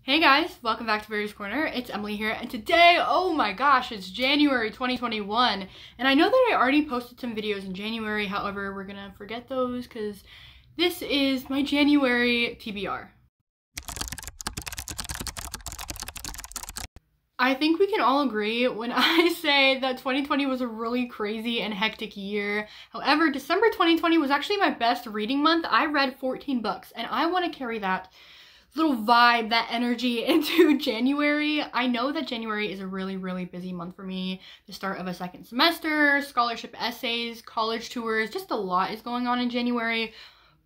Hey guys, welcome back to Berryscorner. It's Emily here, and today, oh my gosh, it's January 2021, and I know that I already posted some videos in January, however, we're gonna forget those because this is my January TBR. I think we can all agree when I say that 2020 was a really crazy and hectic year. However, December 2020 was actually my best reading month. I read 14 books, and I want to carry that little vibe, that energy into January. I know that January is a really busy month for me. The start of a second semester, scholarship essays, college tours, just a lot is going on in January.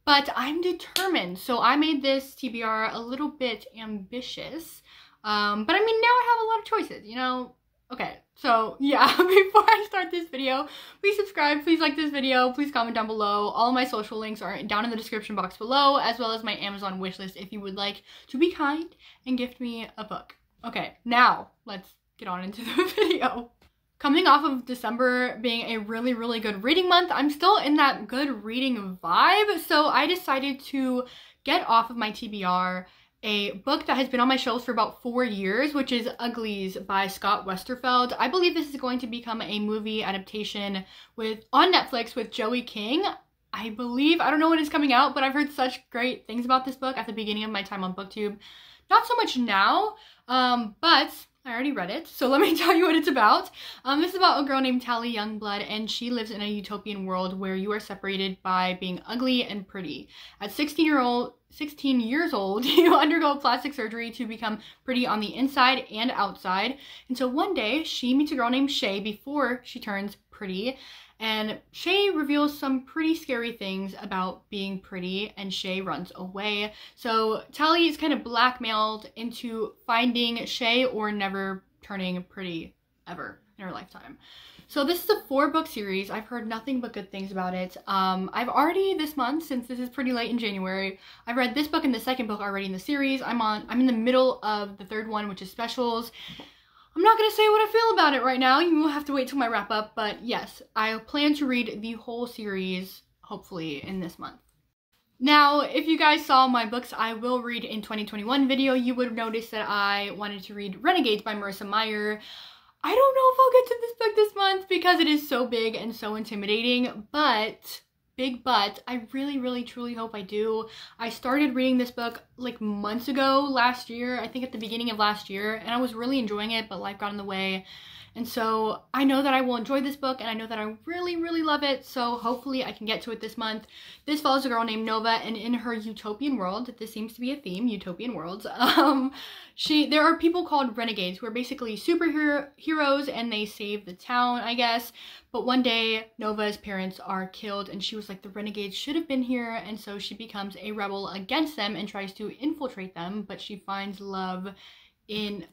But I'm determined, so I made this TBR a little bit ambitious. But I mean, now I have a lot of choices, you know? Okay, so yeah, before I start this video, please subscribe, please like this video, please comment down below. All of my social links are down in the description box below, as well as my Amazon wishlist if you would like to be kind and gift me a book. Okay, now let's get on into the video. Coming off of December being a really good reading month, I'm still in that good reading vibe, so I decided to get off of my TBR a book that has been on my shelves for about 4 years, which is Uglies by Scott Westerfeld. I believe this is going to become a movie adaptation on Netflix with Joey King. I don't know when it's coming out, but I've heard such great things about this book at the beginning of my time on BookTube. Not so much now, but I already read it, so let me tell you what it's about. This is about a girl named Tally Youngblood, and she lives in a utopian world where you are separated by being ugly and pretty. At 16 years old, you undergo plastic surgery to become pretty on the inside and outside. And so one day, she meets a girl named Shay before she turns pretty. And Shay reveals some pretty scary things about being pretty, and Shay runs away. So Tally is kind of blackmailed into finding Shay or never turning pretty ever in her lifetime. So this is a 4-book series. I've heard nothing but good things about it. I've already this month, since this is pretty late in January, I've read this book and the second book already in the series. I'm in the middle of the third one, which is Specials. I'm not going to say what I feel about it right now. You will have to wait till my wrap up, but yes, I plan to read the whole series, hopefully, in this month. Now, if you guys saw my books I will read in 2021 video, you would have noticed that I wanted to read Renegades by Marissa Meyer. I don't know if I'll get to this book this month because it is so big and so intimidating, but I really truly hope I do. I started reading this book like months ago last year, I think at the beginning of last year, and I was really enjoying it, but life got in the way. And so I know that I will enjoy this book, and I know that I really love it, so hopefully I can get to it this month. This follows a girl named Nova, and in her utopian world, this seems to be a theme, utopian worlds, there are people called renegades who are basically superheroes, and they save the town, I guess. But one day, Nova's parents are killed, and she was like, the renegades should have been here, and so she becomes a rebel against them and tries to infiltrate them, but she finds love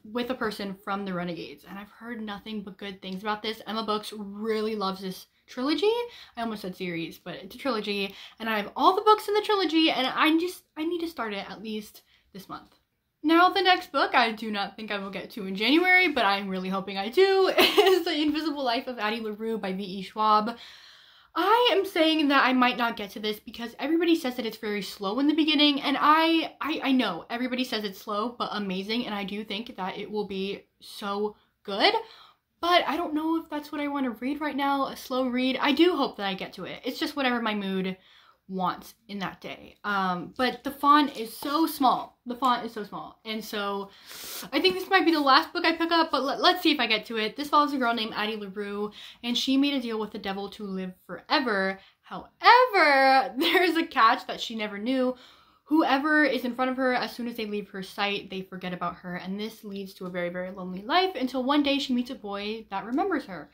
with a person from the Renegades, and I've heard nothing but good things about this. Emma Books really loves this trilogy. I almost said series, but it's a trilogy, and I have all the books in the trilogy, and I need to start it at least this month. Now, the next book I do not think I will get to in January, but I'm really hoping I do, is The Invisible Life of Addie LaRue by V.E. Schwab. I am saying that I might not get to this because everybody says that it's very slow in the beginning, and I know everybody says it's slow but amazing, and I do think that it will be so good, but I don't know if that's what I want to read right now, a slow read. I do hope that I get to it. It's just whatever my mood wants in that day. But the font is so small. The font is so small. And so I think this might be the last book I pick up, but let's see if I get to it. This follows a girl named Addie LaRue, and she made a deal with the devil to live forever. However, there's a catch that she never knew. Whoever is in front of her, as soon as they leave her sight, they forget about her, and this leads to a very lonely life until one day she meets a boy that remembers her.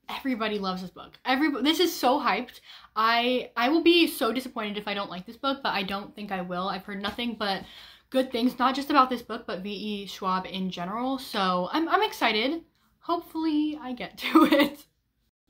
Everybody loves this book. This is so hyped. I will be so disappointed if I don't like this book, but I don't think I will. I've heard nothing but good things, not just about this book, but V.E. Schwab in general. So I'm excited. Hopefully I get to it.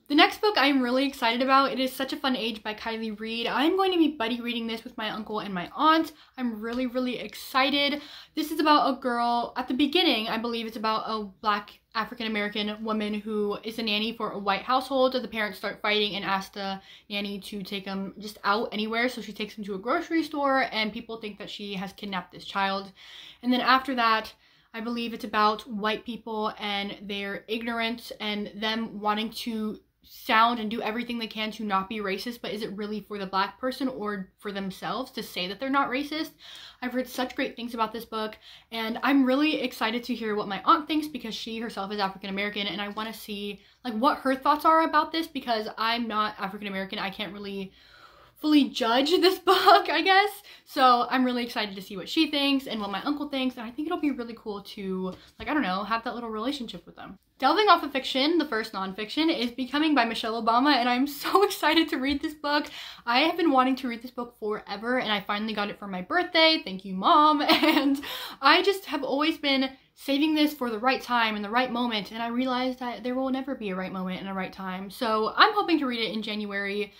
The next book I'm really excited about. It is Such a Fun Age by Kylie Reed. I'm going to be buddy reading this with my uncle and my aunt. I'm really excited. This is about a girl, at the beginning, I believe it's about a Black African-American woman who is a nanny for a white household. The parents start fighting and ask the nanny to take them just out anywhere. So she takes them to a grocery store and people think that she has kidnapped this child. And then after that, I believe it's about white people and their ignorance and them wanting to sound and do everything they can to not be racist, but is it really for the Black person or for themselves to say that they're not racist? I've heard such great things about this book, and I'm really excited to hear what my aunt thinks because she herself is African American, and I want to see like what her thoughts are about this because I'm not African American. I can't really fully judge this book, I guess. So I'm really excited to see what she thinks and what my uncle thinks, and I think it'll be really cool to, like, I don't know, have that little relationship with them. Delving off of fiction, the first nonfiction is Becoming by Michelle Obama, and I'm so excited to read this book. I have been wanting to read this book forever, and I finally got it for my birthday. Thank you, Mom. And I just have always been saving this for the right time and the right moment, and I realized that there will never be a right moment and a right time. So I'm hoping to read it in January.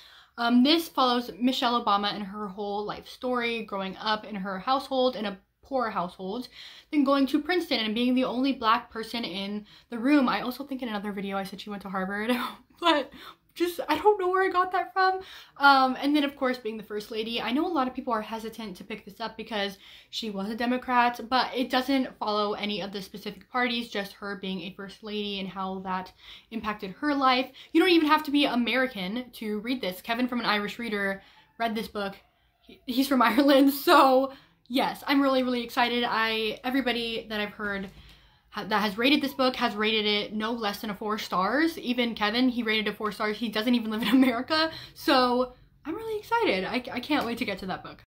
This follows Michelle Obama and her whole life story, growing up in her household, in a poor household, then going to Princeton and being the only Black person in the room. I also think in another video I said she went to Harvard, but just, I don't know where I got that from. And then of course being the first lady. I know a lot of people are hesitant to pick this up because she was a Democrat, but it doesn't follow any of the specific parties, just her being a first lady and how that impacted her life. You don't even have to be American to read this. Kevin from An Irish Reader read this book. He's from Ireland, so yes, I'm really excited. Everybody that I've heard that has rated this book has rated it no less than 4 stars. Even Kevin, he rated it 4 stars. He doesn't even live in America. So I'm really excited. I can't wait to get to that book.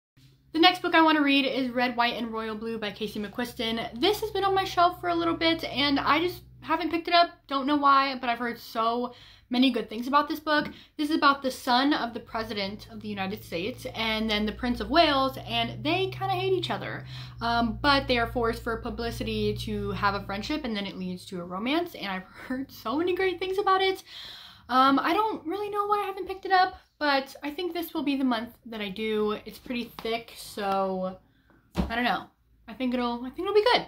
The next book I want to read is Red, White, and Royal Blue by Casey McQuiston. This has been on my shelf for a little bit and I just haven't picked it up. Don't know why, but I've heard so many good things about this book. This is about the son of the President of the United States and then the Prince of Wales, and they kind of hate each other. But they are forced for publicity to have a friendship, and then it leads to a romance, and I've heard so many great things about it. I don't really know why I haven't picked it up, but I think this will be the month that I do. It's pretty thick, so I don't know. I think it'll be good.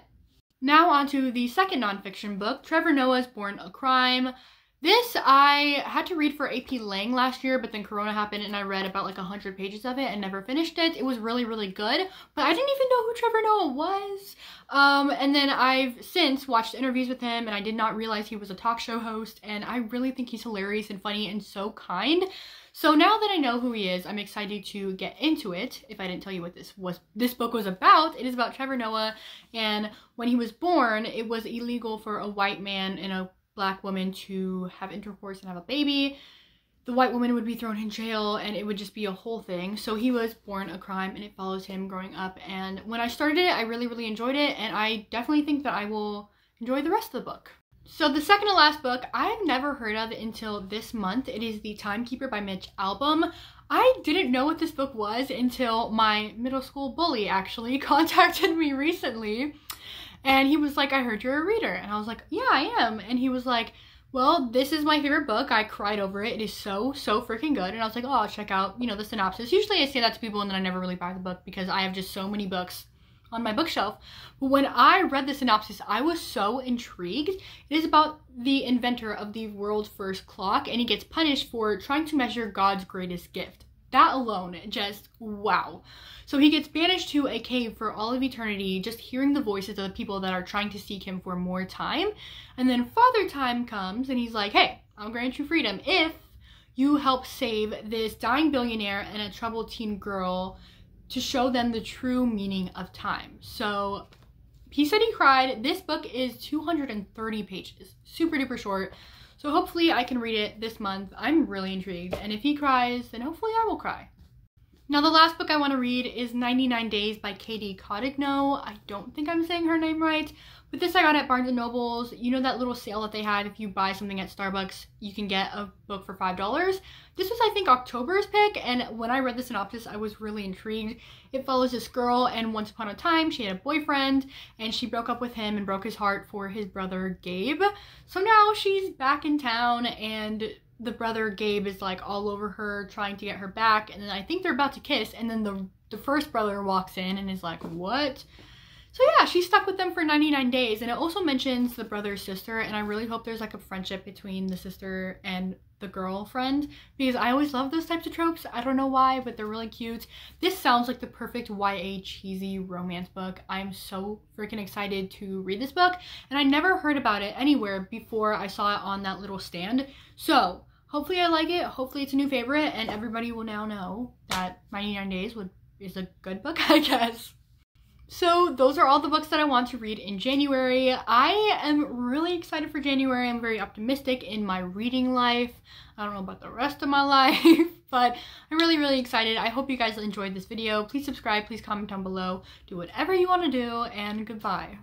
Now on to the second nonfiction book, Trevor Noah's Born a Crime. This I had to read for AP Lang last year, but then Corona happened and I read about like 100 pages of it and never finished it. It was really good, but I didn't even know who Trevor Noah was. And then I've since watched interviews with him and I did not realize he was a talk show host, and I really think he's hilarious and funny and so kind. So now that I know who he is, I'm excited to get into it. If I didn't tell you what this book was about, it is about Trevor Noah, and when he was born, it was illegal for a white man and a Black woman to have intercourse and have a baby. The white woman would be thrown in jail and it would just be a whole thing. So he was born a crime and it follows him growing up. And when I started it, I really enjoyed it, and I definitely think that I will enjoy the rest of the book. So the second to last book I've never heard of until this month. It is The Timekeeper by Mitch Albom. I didn't know what this book was until my middle school bully actually contacted me recently. And he was like, I heard you're a reader. And I was like, yeah, I am. And he was like, well, this is my favorite book. I cried over it. It is so freaking good. And I was like, oh, I'll check out, you know, the synopsis. Usually I say that to people and then I never really buy the book because I have just so many books on my bookshelf. But when I read the synopsis, I was so intrigued. It is about the inventor of the world's first clock, and he gets punished for trying to measure God's greatest gift. That alone, just wow. So he gets banished to a cave for all of eternity, just hearing the voices of the people that are trying to seek him for more time. And then Father Time comes and he's like, hey, I'll grant you freedom if you help save this dying billionaire and a troubled teen girl to show them the true meaning of time. So he said he cried. This book is 230 pages, super duper short. So hopefully I can read it this month. I'm really intrigued. And if he cries, then hopefully I will cry. Now the last book I want to read is 99 Days by Katie Cotigno. I don't think I'm saying her name right, but this I got at Barnes & Noble's. You know that little sale that they had if you buy something at Starbucks, you can get a book for $5. This was, I think, October's pick, and when I read the synopsis, I was really intrigued. It follows this girl, and once upon a time, she had a boyfriend, and she broke up with him and broke his heart for his brother, Gabe. So now she's back in town, and the brother Gabe is like all over her trying to get her back, and then I think they're about to kiss, and then the first brother walks in and is like, what? So yeah, she's stuck with them for 99 days, and it also mentions the brother's sister, and I really hope there's like a friendship between the sister and the girlfriend, because I always love those types of tropes. I don't know why, but they're really cute. This sounds like the perfect YA cheesy romance book. I'm so freaking excited to read this book, and I never heard about it anywhere before I saw it on that little stand. So hopefully I like it. Hopefully it's a new favorite, and everybody will now know that 99 Days is a good book, I guess. So those are all the books that I want to read in January. I am really excited for January. I'm very optimistic in my reading life. I don't know about the rest of my life, but I'm really, really excited. I hope you guys enjoyed this video. Please subscribe, please comment down below, do whatever you want to do, and goodbye.